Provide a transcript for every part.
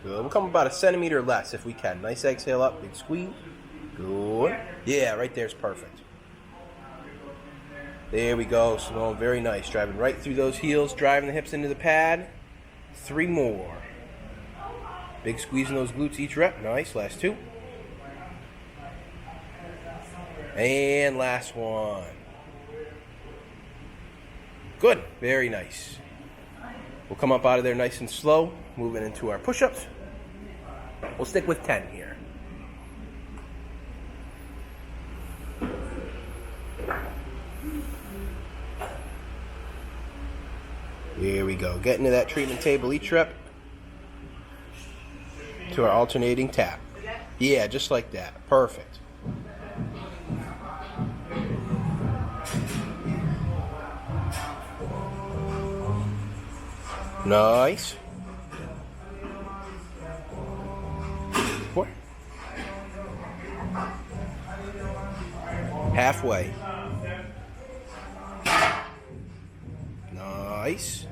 Good. We'll come about a centimeter less if we can. Nice exhale up, big squeeze. Good. Yeah, right there's perfect. There we go, Simone. Very nice. Driving right through those heels, driving the hips into the pad. 3 more. Big squeeze in those glutes each rep. Nice. Last 2. And last one. Good. Very nice. We'll come up out of there nice and slow, moving into our push-ups. We'll stick with 10 here. Here we go. Getting to that treatment table each rep. To our alternating tap. Yeah, just like that. Perfect. Nice. 4. Halfway. Nice.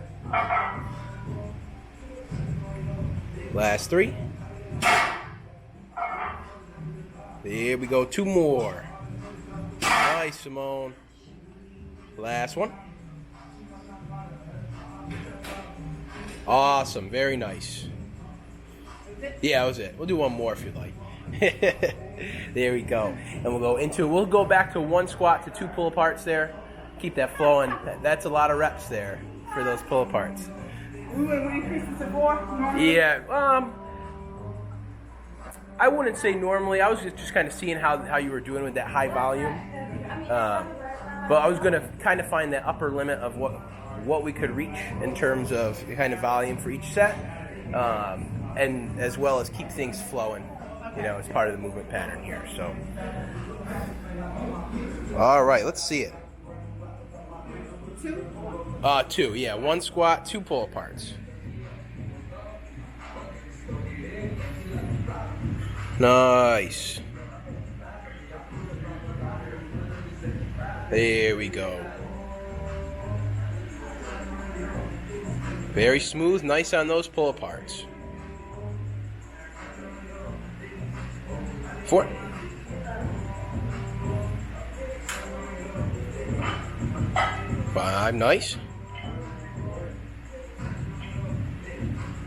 Last 3. There we go. 2 more. Nice, Simone. Last one. Awesome. Very nice. Yeah, that was it. We'll do one more if you'd like. There we go. And we'll go back to 1 squat to 2 pull aparts there. Keep that flowing. That's a lot of reps there for those pull aparts. We would increase it to 4? Yeah. I wouldn't say normally. I was just kind of seeing how you were doing with that high volume. But I was going to kind of find that upper limit of what we could reach in terms of kind of volume for each set, and as well as keep things flowing, as part of the movement pattern here. So, all right, let's see it. 2? 2, yeah. 1 squat, 2 pull aparts. Nice. There we go. Very smooth, nice on those pull aparts. 4. 5, nice.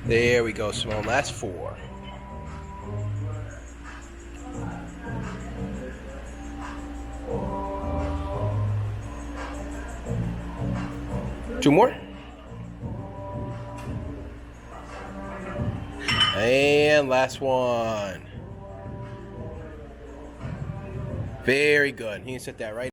There we go, Simone. Last 4. Two more. And last one. Very good. You can set that right